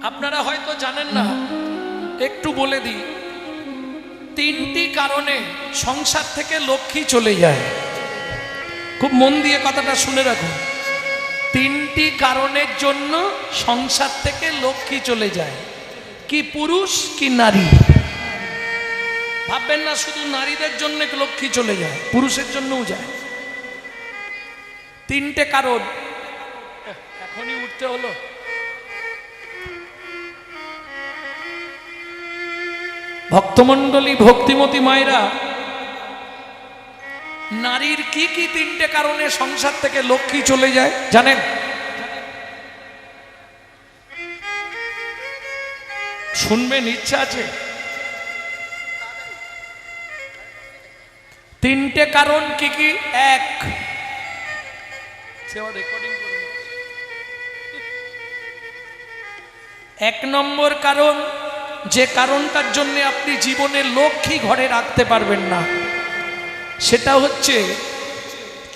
আপনারা হয়তো জানেন না, একটু বলে দিই। তিনটি কারণে সংসার থেকে লক্ষ্মী চলে যায়। খুব মন দিয়ে কথাটা শুনে রাখুন। তিনটি কারণের জন্য সংসার থেকে লক্ষ্মী চলে যায়। কি পুরুষ কি নারী? ভাববেন না শুধু নারীদের জন্য লক্ষ্মী চলে যায়, পুরুষের জন্যও যায়। তিনটে কারণ। এখনই উঠতে হলো। ভক্তমণ্ডলী, ভক্তিমতী মায়েরা, নারীর কি কি তিনটে কারণে সংসার থেকে লক্ষ্মী চলে যায় জানেন? শুনবেন, ইচ্ছা আছে? তিনটে কারণ কি কি? এক নম্বর কারণ, যে কারণটার জন্য আপনি জীবনে লক্ষ্মী ঘরে রাখতে পারবেন না, সেটা হচ্ছে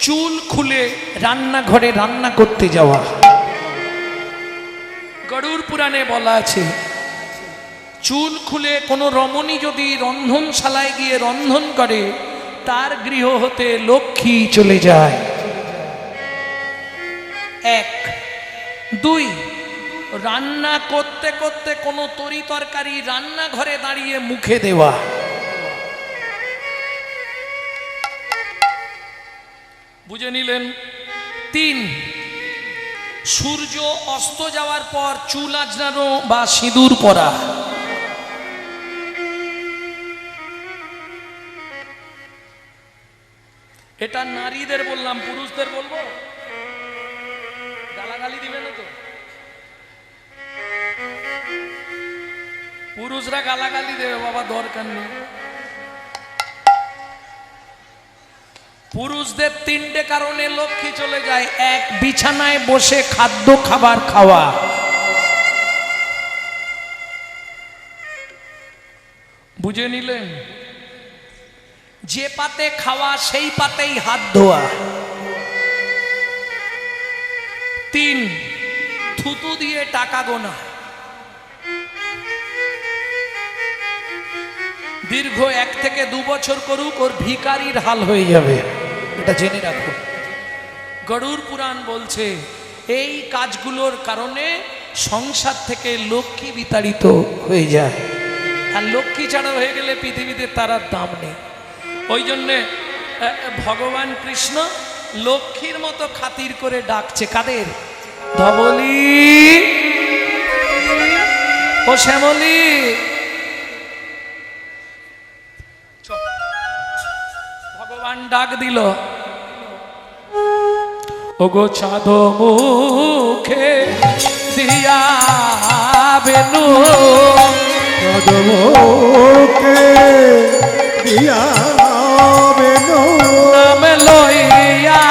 চুল খুলে রান্নাঘরে রান্না করতে যাওয়া। গরুড় পুরাণে বলা আছে, চুল খুলে কোনো রমণী যদি রন্ধনশালায় গিয়ে রন্ধন করে, তার গৃহ হতে লক্ষ্মী চলে যায়। এক। দুই, রান্না করতে করতে কোনো তরি তরকারি রান্নাঘরে দাঁড়িয়ে মুখে দেওয়া। বুঝে নিলেন? তিন, সূর্য অস্ত যাওয়ার পর চুল আঁচড়ানো বা সিঁদুর পরা। এটা নারীদের বললাম, পুরুষদের বলবো? গালাগালি দিবে না তো? পুরুষরা গালাগালি দেবে বাবা, দরকার নেই। পুরুষদের তিনটে কারণে লক্ষ্মী চলে যায়। এক, বিছানায় বসে খাদ্য খাবার খাওয়া। বুঝে নিলেন? যে পাতে খাওয়া সেই পাতেই হাত ধোয়া। তিন, থুতু দিয়ে টাকা গোনা। দীর্ঘ 1 থেকে 2 বছর করুক, ওর ভিখারির হাল হয়ে যাবে, এটা জেনে রাখো। গরুড় পুরাণ বলছে এই কাজগুলোর কারণে সংসার থেকে লক্ষ্মী বিতাড়িত হয়ে যায়। আর লক্ষ্মী ছাড়া হয়ে গেলে পৃথিবীতে তার আর দাম নেই। ওই জন্যে ভগবান কৃষ্ণ লক্ষ্মীর মতো খাতির করে ডাকছে কাদের? ধবলি ও শ্যামলী। ভগবান ডাক দিল, ওগো চাঁদ মুখে দিয়া বেনু, চাঁদ মুখে দিয়া বেনু, নাম লইয়া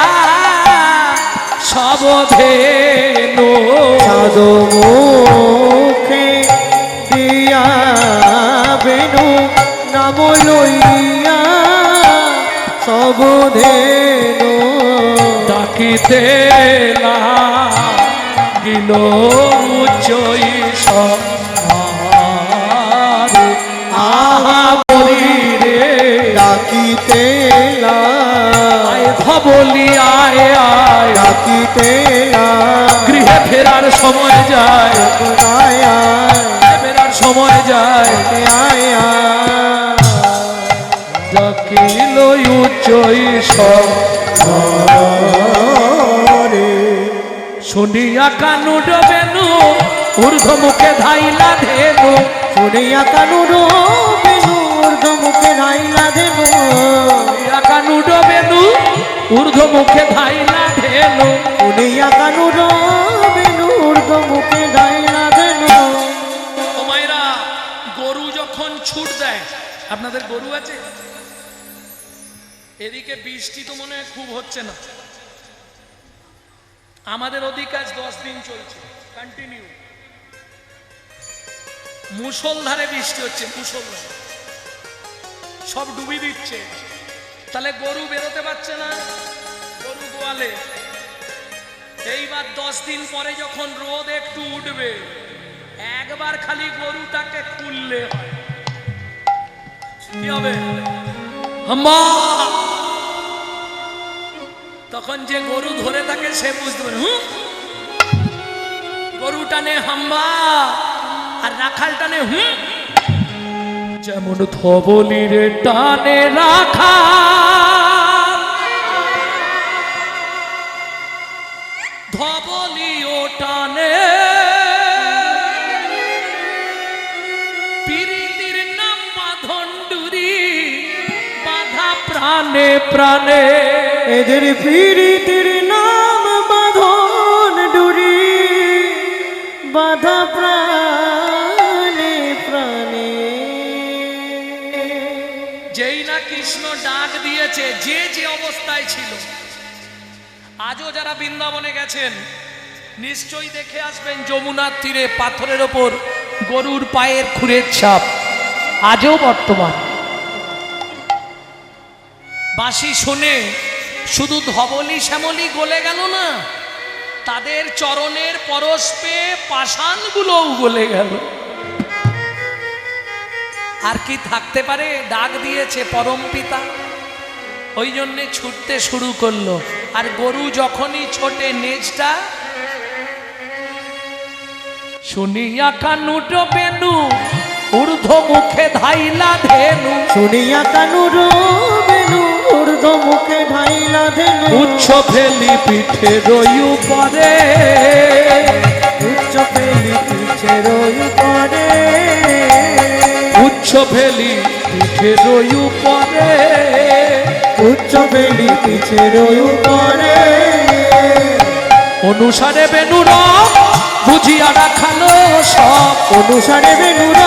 সবধেনু। চাঁদ মুখে দিয়া বেনু, নাম লইয়া সবধেনু। ডাকিতে লাগিল উচ্চই সমারে, আহা বলি রে ডাকিতে আয় ধবলি আয় আয়, ডাকিতে গৃহে ফেরার সময় যায়, ফেরার সময় যায়। ডাকিল উচ্চই সমারে, শুনিয়া কানু ডবেনু, ঊর্ধ্ব মুখে ধাইলা ধেনু। শুনিয়া কানু ডবেনু, ঊর্ধ্ব মুখে ধাইলা ধেনু। শুনিয়া কানু ডবেনু, ঊর্ধ্ব মুখে ধাইলা ধেনু। শুনিয়া কানু ডবেনু, ঊর্ধ্ব মুখে ধাইলা ধেনু। ও মায়েরা, গরু যখন ছুট দেয়, আপনাদের গরু আছে? এদিকে বৃষ্টি তো মনে হয় খুব হচ্ছে না, আমাদের ওদিকে আজ 10 দিন চলছে কন্টিনিউ। মুষলধারে বৃষ্টি হচ্ছে, মুষলধারে, সব ডুবি দিচ্ছে। তাহলে গরু বেরোতে পারছে না, গরু গোয়ালে। এইবার 10 দিন পরে যখন রোদ একটু উঠবে, 1 একবার খালি গরুটাকে খুললে হয়, কি হবে? হাম্বা। তখন যে গরু ধরে থাকে সে বুঝতে পারে গরু টানে হাম্বা আর রাখাল টানে যেমন ধবলির টানে রাখাল, ধবলিও টানে পিরিতির নাম বাঁধন ডুরি, বাঁধা প্রাণে প্রাণে। এদের প্রীতির নাম বাঁধন ডুরি, বাঁধা প্রাণে প্রাণে। যেই না কৃষ্ণ ডাক দিয়েছে, যে যে অবস্থায় ছিল, আজও যারা বৃন্দাবনে গেছেন নিশ্চয়ই দেখে আসবেন যমুনার তীরে পাথরের ওপর গরুর পায়ের খুরের ছাপ আজও বর্তমান। বাঁশি শুনে শুধু ধবলি শ্যামলি গলে গেল না, তাদের চরণের পরশ পেয়ে পাষাণগুলোও গলে গেল। আর কি থাকতে পারে? ডাক দিয়েছে পরম পিতা, ওই জন্যে ছুটতে শুরু করলো। আর গরু যখনই ছোটে নেজটা শুনিয়া কানুট বেনু, ঊর্ধ্ব মুখে ধাইলা ধেনু। শুনিয়া কানুর বেনু, ঊর্ধ্ব মুখে ঢাইলা ধেনু। উচ্চ ফেলি পিঠে রয়ু পরে, উচ্চ ফেলি পিছে রই পরে। উচ্চ ফেলি পিঠে রয়ু পরে, উচ্চ ফেলি পিছে রই পরে। অনুসারে বেনুর বুঝিয়া রাখালো সব, অনুসারে বেনুর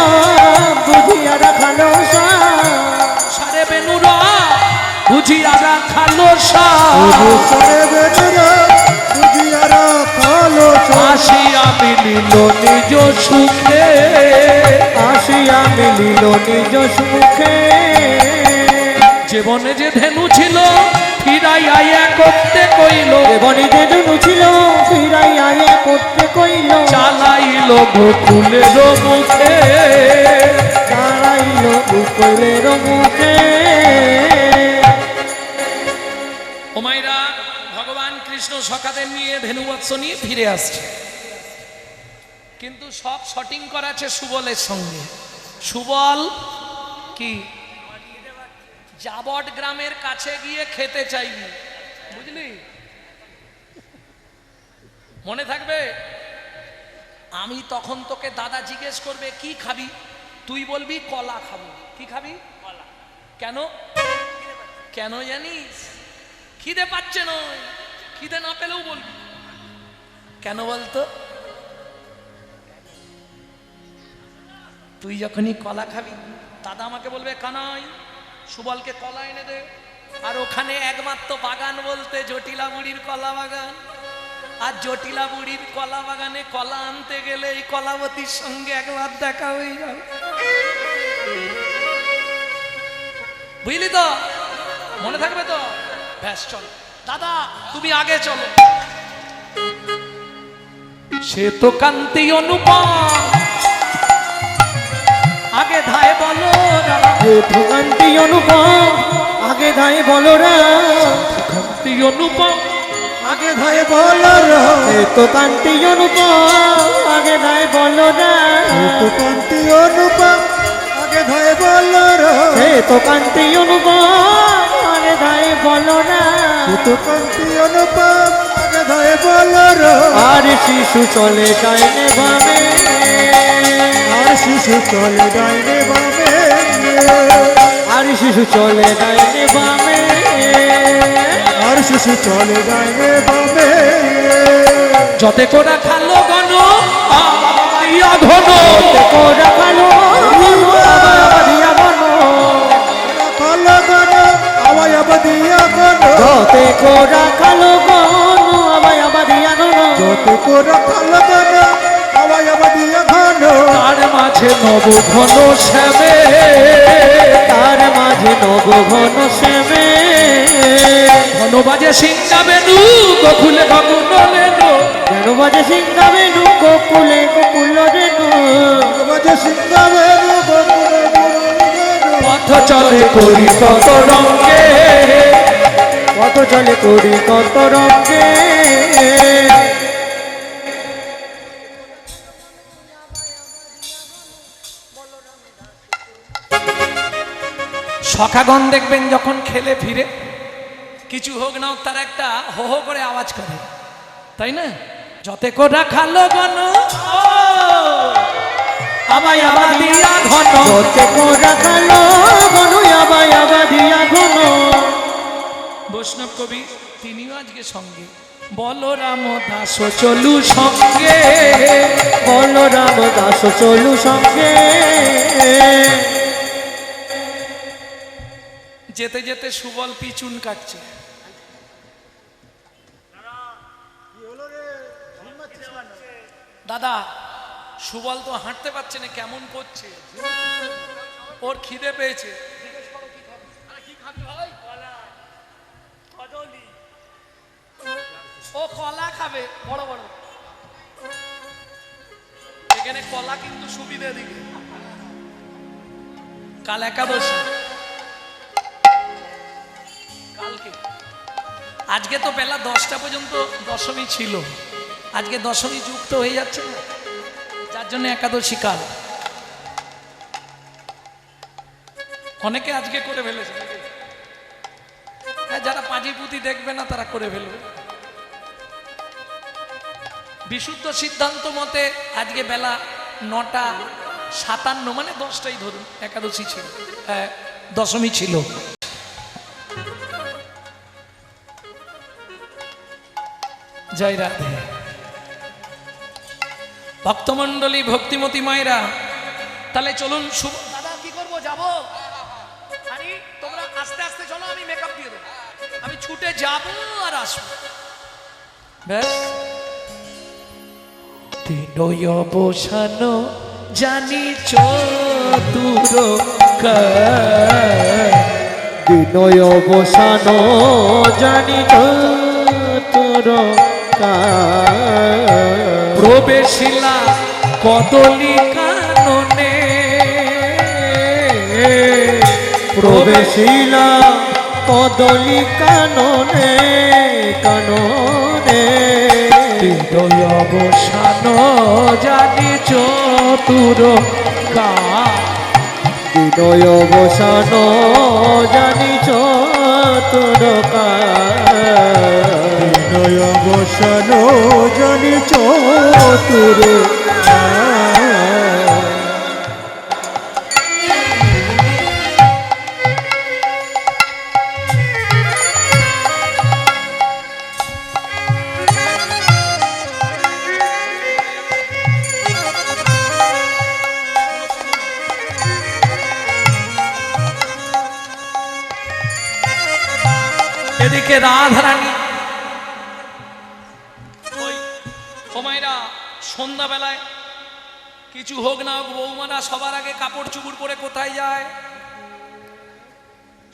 বুঝিয়া রাখালো সব। সারে বেনুর বুঝিয়া রাখালো সব। অনুসারে বেনুর বুঝিয়া রাখালো সব। আসিয়া মিলিল নিজ সুখে, আসিয়া মিলিল নিজ সুখে। জীবনে যে ধেনু ছিল ফিরাইয়া করতে কইল, জীবনে যে ধেনু ছিল ফিরাইয়া করতে কইল। চালাইল গোকুলের মুখে, চালাইল গোকুলের মুখে। ওমাইরা ভগবান কৃষ্ণ সখাদের নিয়ে ধেনুবৎস নিয়ে ফিরে আসছে, কিন্তু সব শটিং করাছে সুবলের সঙ্গে। সুবল কি জাবট গ্রামের কাছে গিয়ে খেতে চাইবি, বুঝলি? মনে থাকবে? আমি তখন তোকে দাদা জিজ্ঞেস করবে কি খাবি, তুই বলবি কলা খাবো। কি খাবি? কলা। কেন? কেন জানিস? খিদে পাচ্ছে নয়, খিদে না পেলেও বলবি। কেন বলতো? তুই যখনই কলা খাবি দাদা আমাকে বলবে কানাই সুবলকে কলা এনে দে। আর ওখানে একমাত্র বাগান বলতে জটিলা বুড়ির কলা বাগান। আর জটিলা বুড়ির কলা বাগানে কলা আনতে গেলে এই কলাবতীর সঙ্গে একবার দেখা হয়ে যাবে, বুঝলি তো? মনে থাকবে তো? ব্যাস চল দাদা তুমি আগে চলো। সে তো কান্তি অনুপম, আগে ধায় বলো কান্তি অনুপম, আগে ধায় বলো রা। কান্তি অনুপম, আগে ধায় বলো রা। এ তো কান্তি অনুপম, আগে ধায় বলো রা। এ তো কান্তি অনুপম, আগে ধায় বলো রা। এ তো কান্তি অনুপম, আগে ধায় বলো রা। এ তো কান্তি অনুপম, আগে ধায় বলো রা। আর শিশু চলে ডাইনে বামে, আর শিশু চলে ডাইনে বামে। আর শিশু চলে ডাইনে বামে, আর শিশু চলে ডাইনে বামে। যতে কোরা খালো গণ ইয়া ঘন, যতে কোরা খালো আবাদিয়া ঘন, খালো ঘন আবাদিয়া ঘন। যতে কোরা খালো ঘন আবাদিয়া ঘন, যতে কোরা খালো ঘন আবাদিয়া ঘন। তার মাঝে নব ঘন শ্যামে, তার মাঝে নব ঘন শ্যামে। ঘন বাজে সিংহা বেনু গোকুলে গগুল রেণু, যেন বাজে সিংহা বেনু গোকুলে গোকুল রেণু। সিংহাবের গোকুলে পথ চলে করি কত রঙে, কত চলে করি কত রঙে। সখাগণ দেখবেন যখন খেলে ফিরে কিছু হোক না হোক তার একটা হো হো করে আওয়াজ করে, তাই না? যতে কোটা খালো গণ আবাই আবা দিয়া ঘন, যতে কোটা খালো ঘন আবাই আবা দিয়া ঘন। বৈষ্ণব কবি তিনিও আজকে সঙ্গে বলরাম দাস চলু সঙ্গে, বলরাম দাস চলু সঙ্গে। যেতে যেতে সুবল পিছুন কাটছে। দাদা সুবল তো হাঁটতে পারছে না, কেমন করছে, ওর খিদে পেয়েছে। ও কলা খাবে বড় বড়, এখানে কলা কিন্তু সুবিধা দিবে। কাল একাদশী, কালকে আজকে তো বেলা 10টা পর্যন্ত দশমী ছিল, আজকে দশমী যুক্ত হয়ে যাচ্ছে না, যার জন্য একাদশী কাল। অনেকে আজকে করে ফেলেছে, হ্যাঁ, যারা পাঁজি পুঁতি দেখবে না তারা করে ফেলবে। বিশুদ্ধ সিদ্ধান্ত মতে আজকে বেলা 9:57 মানে 10টাই ধরুন একাদশী ছিল, দশমী ছিল। জয় রাধে। ভক্তমন্ডলী ভক্তিমতী মায়েরা, তাহলে চলুন। দাদা কি করবো, যাবো? আরে তোমরা আস্তে আস্তে চলো, আমি মেকআপ দিয়ে দেবো, আমি ছুটে যাবো আর আসবো, ব্যাস। দিনয় অবসান জানি চতুর, দিনয় অবসান জানি চতুর, প্রবেশিলা কদলি কাননে, প্রবেশিলা কদলি কাননে, কাননে। হৃদয় অবসান জানি চতুর, হৃদয় অবসান জানি চতুর, হৃদয় অবসান জানি চতুর। এদিকে রাধারানী, ওই ওমাইরা সন্ধ্যাবেলায় কিছু হোক না হোক বৌমারা সবার আগে কাপড় চুপড় পরে কোথায় যায়?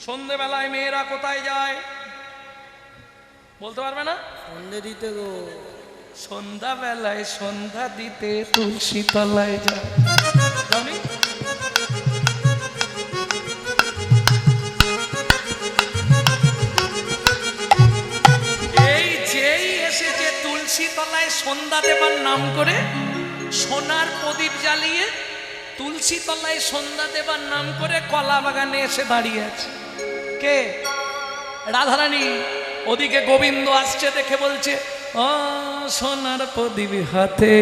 সন্ধ্যেবেলায় মেয়েরা কোথায় যায় বলতে পারবে না? সন্ধে দিতে গো, সন্ধ্যাবেলায় সন্ধ্যা দিতে তুলসী তলায় যায়। জানি এই যেই এসেছে তুলসী তলায় সন্ধ্যা দেবার নাম করে, সোনার প্রদীপ জ্বালিয়ে তুলসী তলায় সন্ধ্যা দেবার নাম করে কলা বাগানে এসে দাঁড়িয়ে আছে কে? রাধারানী। ওদিকে গোবিন্দ আসছে দেখে বলছে, ও সোনার প্রদীপ হাতে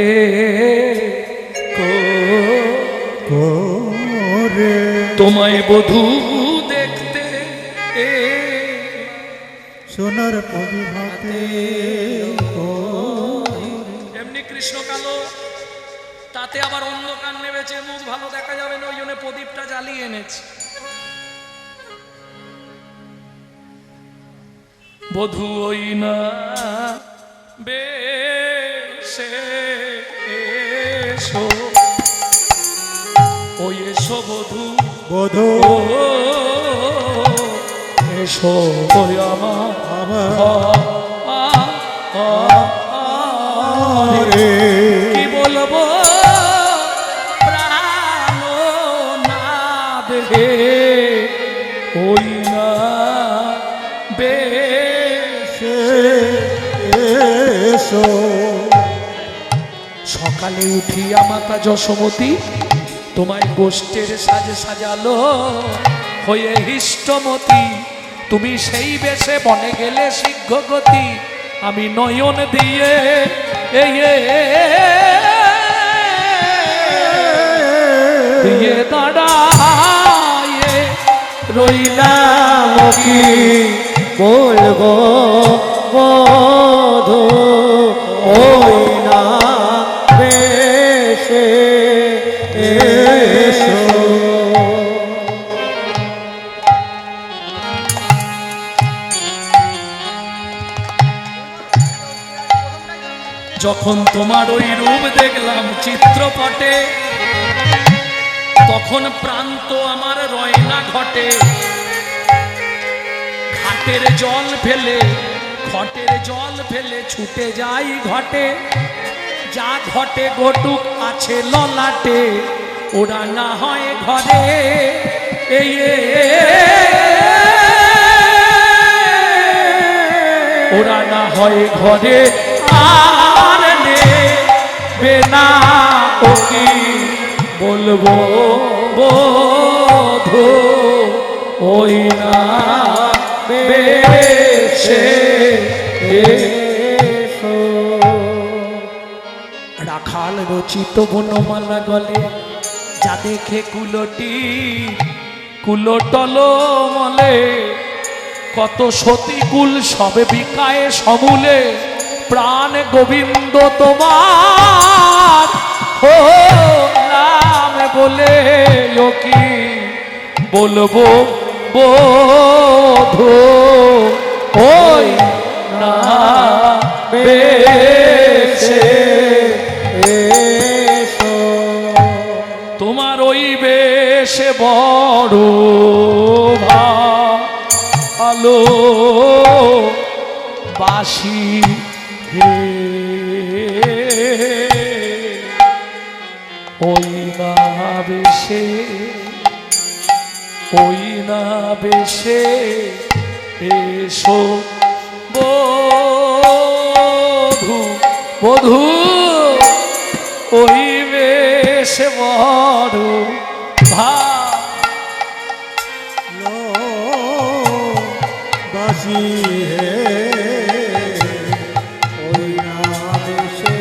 করে তোমায় বধূ দেখতে, সোনার প্রদীপ হাতে। এমনি কৃষ্ণ কালো, তাতে আবার অন্ধকার নেমেছে, মুখ ভালো দেখা যাবে না, ওই জন্য প্রদীপটা জ্বালিয়ে এনেছে। বধূ ওই না বেশে এসো, ওই এসো বধূ, বধূ এসো ওই আমার কি বলবো প্রাণ ওই না বেশে এসো। সকালে উঠিয়া মাতা যশোমতী তোমায় গোষ্ঠের সাজে সাজালো হয়ে হিষ্টমতী, তুমি সেই বেশে বনে গেলে শীঘ্রগতি, আমি নয়ন দিয়ে দিয়ে দাঁড়ায়ে রইলাম কি বলবো বধূ, ওই না বেশে এসো। যখন তোমার ওই রূপ দেখলাম চিত্রপটে, তখন প্রান্ত আমার রয় না ঘটে, ঘাটের জল ফেলে ঘটের জল ফেলে ছুটে যাই ঘটে, যা ঘটে ঘটুক আছে ললাটে, ওরা না হয় ঘরে এই ওরা না হয় ঘরে আর নেবে না, ও কি বলবো বধূ, ওই না বেশে এসো। রাখাল রচিত বনমালা গলে, যা দেখে কুলটি কুলটল মলে, কত সতীকুল সবে বিকায়ে সমূলে, প্রাণ গোবিন্দ তোমার ও নাম বলে, ও কি বলবো বধূ, ওই না বেশে এসো। তোমার ওই বেশে বড় ভালো বাসি হে, ওই না বেশে ওই না বেশে এসো বধূ বধূ, ওই বেশে বড় লো বাসি হে, ওই না বেশে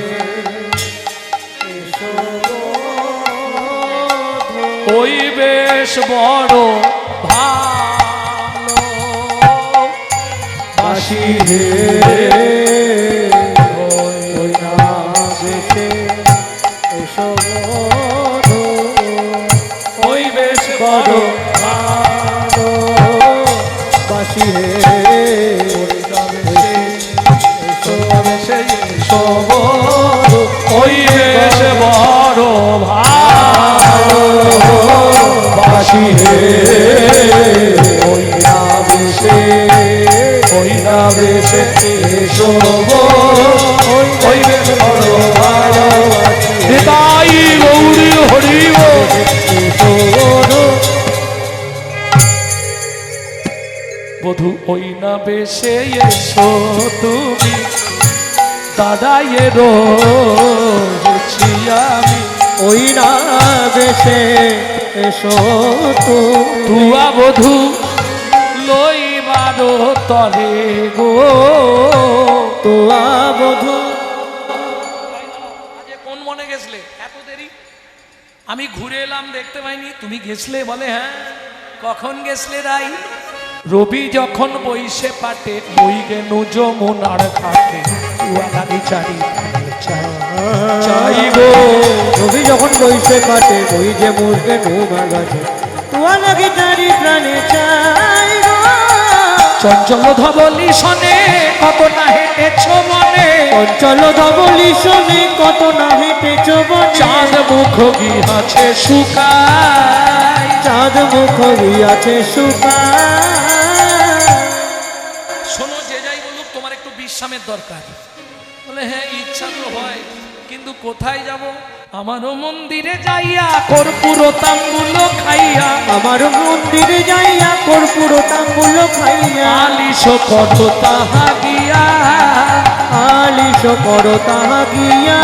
এসো বধূ। ওই বেশ বড় ভালো বাসি হে, ওই না বেশে এসো বধূ, ওই বেশ বড় ভালো বাসি হে, ওই বেশ বড় ভালো বাসি হে, ওই না বেশে ওই না বেশে এসো ওই বেশ বড় ভালো নিতাই গৌরী হরি বল। এসো বধূ। বধূ ওই না বেশে এসো তুমি, দাঁড়াইয়ে রয়েছি আমি, ওই না বেশে এসো তুয়া বধূ লইবার তরে গো, তোয়া বধূ। আজকে কোন মনে গেছলে এত দেরি? আমি ঘুরে এলাম দেখতে পাইনি, তুমি গেছলে? বলে হ্যাঁ। কখন গেছলে রাই? রবি যখন বইসে পাটে, বই গেনু যমুনার ঘাটে, তুয়া লাগি চারি চাই গো। রবি যখন বইসে কাটে, বই যে মুরগে নুমা গাছে, তোয়া লাগে চারি প্রাণে চাই গো। চঞ্চল ধবলি শনে কত না হেঁটেছ মনে, চঞ্চল ধবলি শোনে কত না হেঁটেছ বনে, চাঁদ মুখ গিয়াছে শুকাই, চাঁদ মুখ আছে শুকায়। শোনো, যে যাই বলুক তোমার একটু বিশ্রামের দরকার। বলে হ্যাঁ ইচ্ছা তো হয়, কিন্তু কোথায় যাব? আমারও মন্দিরে যাইয়া কর্পূর তাম্বুল খাইয়া, আমার মন্দিরে যাইয়া কর্পূর তাম্বুল খাইয়া, আলিশ করো তাহা গিয়া, আলিশ করো তাহা গিয়া।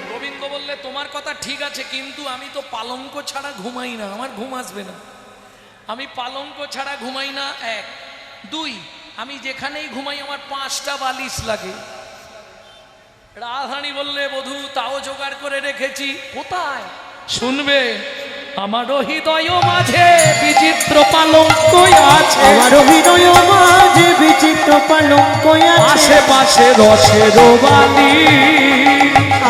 গোবিন্দ বললে তোমার কথা ঠিক আছে, কিন্তু আমি তো পালঙ্ক ছাড়া ঘুমাই না, আমার ঘুম আসবে না। আমি পালঙ্ক ছাড়া ঘুমাই না, এক। দুই, আমি যেখানেই ঘুমাই আমার 5টা বালিশ লাগে। রাধারানী বললে বধূ তাও জোগাড় করে রেখেছি। কোথায়? শুনবে, আমার হৃদয় মাঝে বিচিত্র পালঙ্ক আছে, আমার হৃদয় মাঝে বিচিত্র পালঙ্ক আছে, আশেপাশে রসের বালি,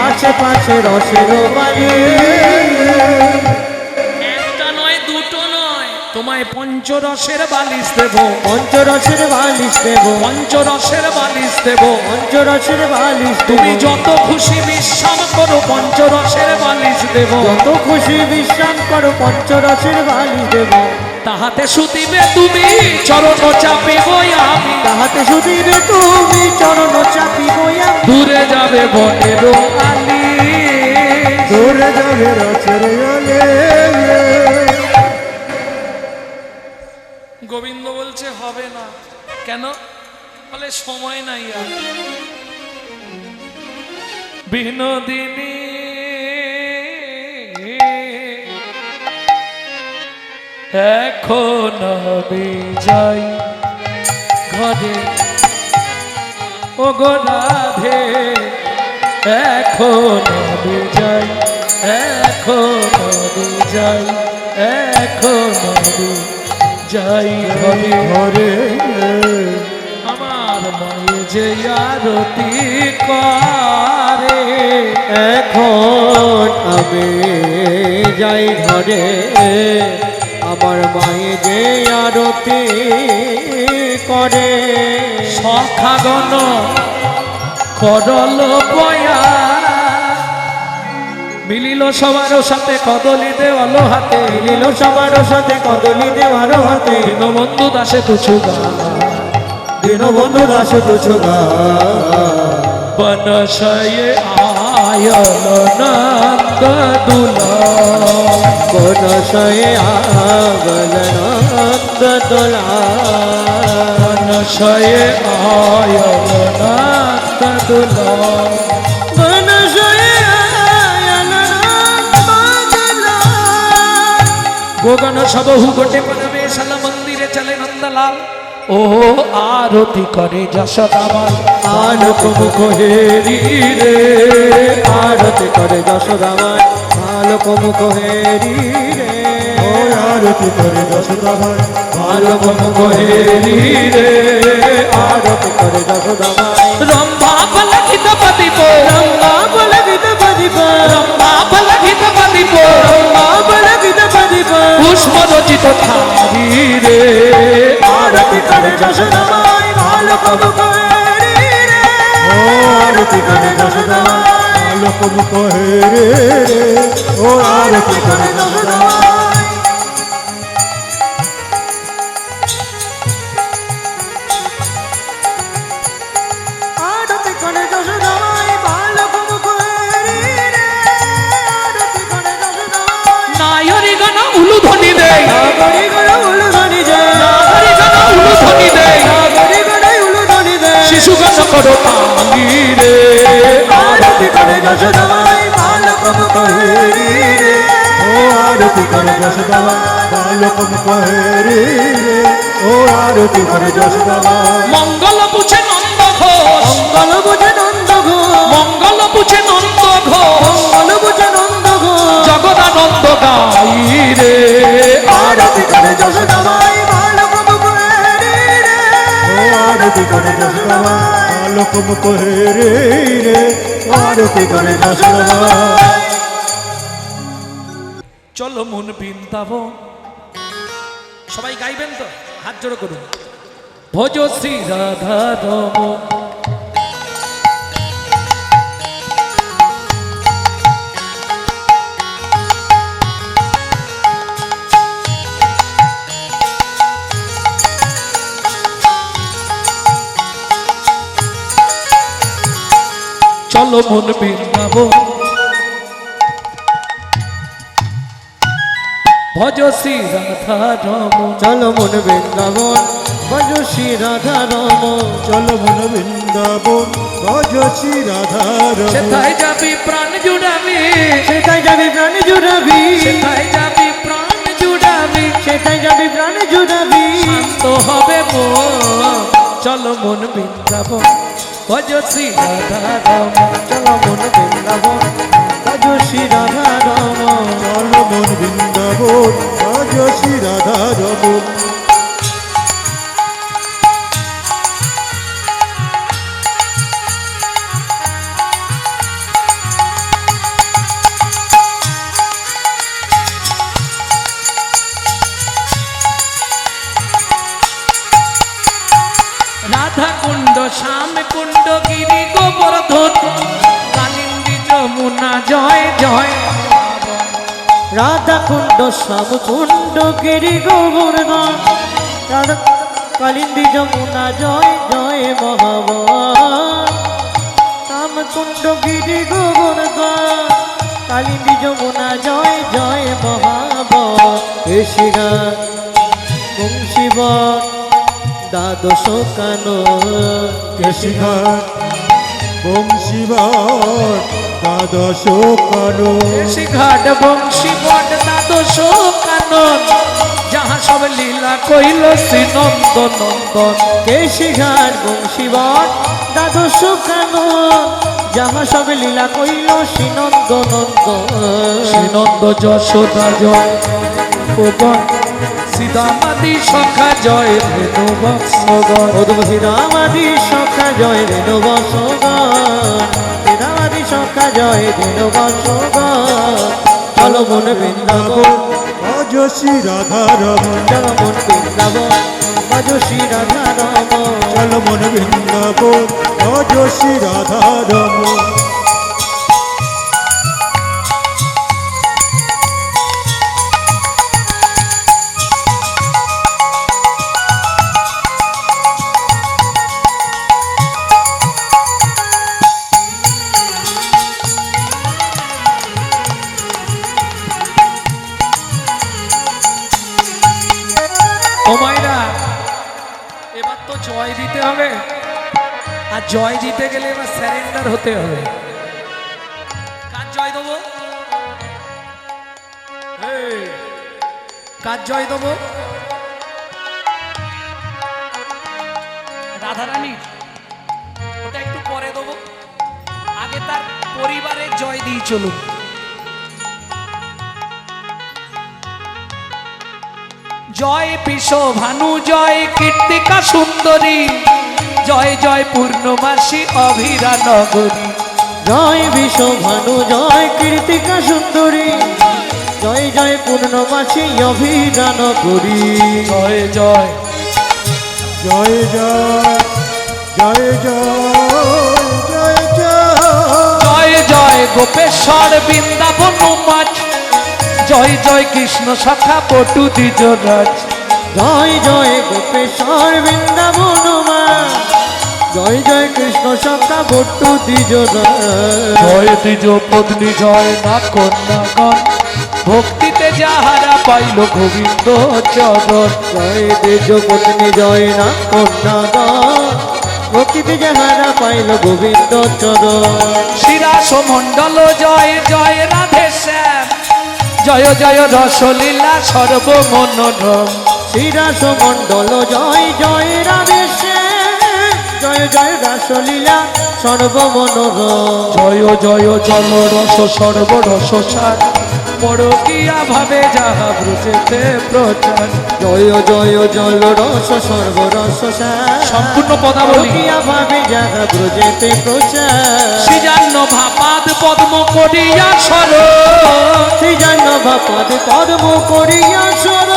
আশেপাশে রসের বালি। একটা নয় দুটো নয়, তোমায় পঞ্চরসের বালিশ দেব, পঞ্চরসের বালিশ দেব, পঞ্চরসের বালিশ দেব। পঞ্চরসের বালিশ দেব। তুমি যত খুশি বিশ্রাম করো, পঞ্চরসের বালিশ দেব। যত খুশি বিশ্রাম করো, পঞ্চরসের বালিশ দেব। তাহাতে শুতিবে তুমি, চরণ চাপিব আমি, তাহাতে শুধিবে তুমি, চরণ চাপিব আমি। দূরে যাবে বনের আলি, দূরে যাবে রসের আলে। গোবিন্দ বলছে হবে না। কেন? বলে সময় নাই আর। বিনোদিনী এখন আমি যাই ঘরে, ও গো রাধে এখন আমি যাই, এখন আমি যাই, এখন আমি যাই ঘরে। ঘরে আমার মায়ে যে আরতি করে, এখন আমি যাই ঘরে, আমার মায়ে যে আরতি করে। সখাগণ করল পয়া, মিলিল সবার সাথে কদলি দেওয়াল হাতে, মিলিল সবার সাথে কদলি দেওয়ার হাতে। দীনবন্ধু দাসে তুছু গা, দীনবন্ধু দাস তুছো গা, বনশয়ে আয়ল নন্দ দুলা, কোন শয়ে আগল নন্দ দোলা, বনশয়ে আয়ল নন্দ দুলা। কোন শয়ে আগল নন্দ দোলা। গোগন সবহু গোটে পরবে শালা মন্দিরে চলে নন্দলাল, ও আরতি করে যশোদামাল। আলোক মুখ হেরি রে, আরতি করে যশোদামার, আলোক মুখ হেরি রে, ও আরতি করে যশোদামার, আলোক মুখ হেরি রে, আরতি করে যশোদামার। রম্ভা পলকিত পদিপ, রম্ভা পলকিত পদিপ, রম্ভা পলকিত পদিপ, রম্ভা পলকিত পদিপ, পুষ্প রচিত থারি রে, আরতি করে যশোদামার, আলোক মুখ হেরি রে, ও আরতি করে যশোদামার, আলোক মুখ হেরি রে, ও আরতি করে যশোদামার। আরতি করে যশোদামার, আলোক মুখ হেরি রে, আরতি করে যশোদামার। নায়রি গণ উলু ধ্বনি দেয়, নাগরি গড় উলু ধ্বনি দেয়, নাগরি গণ উলু ধ্বনি দেয়, নাগরি গড় উলু ধ্বনি দেয়। শিশু গণ করো তালি রে, আরতি করে যশোদামার, আলোক মুখ হেরি রে, ও আরতি করে যশোদামার, আলোক মুখ হেরি রে, ও আরতি করে যশোদামার। মঙ্গল পুছে নন্দ ঘোষ, মঙ্গল বুঝে নন্দ ঘোষ, মঙ্গল পুছে নন্দ ঘোষ, মঙ্গল বুঝে নন্দ ঘোষ। জগদানন্দ গাই রে, আরতি করে যশোদামার, আলোক মুখ হেরি রে, ও আরতি করে যশোদামার, আলোক মুখ হেরি রে, ও আরতি করে যশোদামার। চলো মন বৃন্দাবন। সবাই গাইবেন তো? হাত জোড়ো করুন। ভজ শ্রী রাধা রমন, চলো মন বৃন্দাবন ভজ শ্রী রাধা রমন চলো মন বৃন্দাবন ভজ শ্রী রাধা রমন চলো মন বৃন্দাবন ভজ শ্রী রাধা রমন সেথায় যাবি প্রাণ জুড়াবি সেটাই যাবি প্রাণ জুড়াবি সেথায় যাবি প্রাণ জুড়াবি সেটাই যাবি প্রাণ জুড়াবি শান্ত হবে মন চলো মন বৃন্দাবন ভজ শ্রী রাধা রমন চলো মন বৃন্দাবন ভজ শ্রী রাধা রমন চলো মন বৃন্দাবন ভজ শ্রী রাধা রমন রাধা কুণ্ড শ্যাম কুণ্ড গিরি গোবর্ধন কালিন্দী যমুনা জয় জয় রাধা কুণ্ড শ্যাম কুণ্ড গিরি গোবর্ধন রাধা কালিন্দী যমুনা জয় জয় মহাবন শ্যাম কুণ্ড গিরি গোবর্ধন কালিন্দী যমুনা জয় জয় মহাবন ঋষিরা বংশীবন দ্বাদশ কানন কেশিঘাট বংশীবট দ্বাদশ কানন ঘাট বংশী বট দ্বাদশ কানন যাহা সব লীলা কইল শ্রী নন্দ নন্দন কেশিঘাট বংশীবট দ্বাদশ কানন যাহা সব লীলা কইল শ্রীনন্দ নন্দন শ্রীনন্দ যশোদা জয় পবন সীতামাদি সখা জয় ধেনু বৎসগণ অদ্ভুত রামাদি সখা জয় রেণু বসগণ রামাদি সখা জয় রেণু বসগণ চলো মন বৃন্দাবন ভজ শ্রী রাধা রমন চলো মন বৃন্দাবন ভজ শ্রী রাধা রমন চলো মন বৃন্দাবন ভজ শ্রী রাধা রমন ও মাইরা এবার তো জয় দিতে হবে আর জয় দিতে গেলে এবার স্যারেন্ডার হতে হবে কার জয় দেবো এই, কার জয় দেবো রাধারানী ওটা একটু পরে দেবো আগে তার পরিবারের জয় দিয়ে চলুন জয় পিস ভানু জয় কীর্তিকা সুন্দরী জয় জয় পূর্ণমাসী অভিরা নগরী জয় বিশ্ব ভানু জয় কীর্তিকা সুন্দরী জয় জয় পূর্ণমাসী অভিযান করি জয় জয় জয় জয় জয় জয় জয় জয় জয় জয় গোপেশ্বর বৃন্দাবন মাছ জয় জয় কৃষ্ণ সখা পটু দ্বিজরাজ জয় জয় গোপেশ্বর বৃন্দাবন মা জয় জয় কৃষ্ণ সখা বট্টু দ্বিজরা জয় দ্বিজ পত্নী জয় না কন্যাগণ ভক্তিতে যাহারা পাইল গোবিন্দ চরণ জয় দ্বিজ পত্নী জয় না কন্যাগণ ভক্তিতে যাহারা পাইল গোবিন্দ চরণ শিরাস মণ্ডল জয় জয় রাধে শ্যাম জয় জয় রসলীলা সর্বমনোরম শ্রীরাস মণ্ডল জয় জয় রাধেশে জয় জয় রাসলীলা সর্বমনোরম জয় জয় জল রস সর্বরস সার পরকিয়া ভাবে যাহা ব্রজেতে প্রচার জয় জয় জল রস সর্বরস সম্পূর্ণ পদাবলী ভাবে যাহা ব্রজেতে প্রচার শ্রীজান্ন ভাপাদ পদ্ম করিয়া সর শ্রী জান্ন ভাপদ পদ্ম করিয়া সর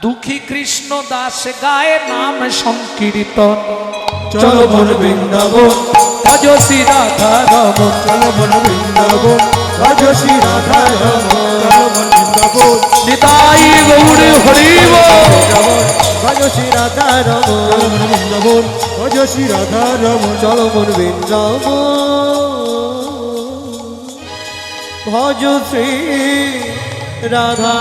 দুঃখী কৃষ্ণ দাস গায়ে নাম সংকীর্তন চলো মন বৃন্দাবন ভজ শ্রী রাধা রমন চলো মন বৃন্দাবন ভজ শ্রী রাধা রমন চলো মন বৃন্দাবন নিতাই গৌর হরিব যাবো ভজ শ্রী রাধা রমন চলো মন বৃন্দাবন ভজ শ্রী রাধা রমন চলো মন বৃন্দাবন ভজ শ্রী রাধা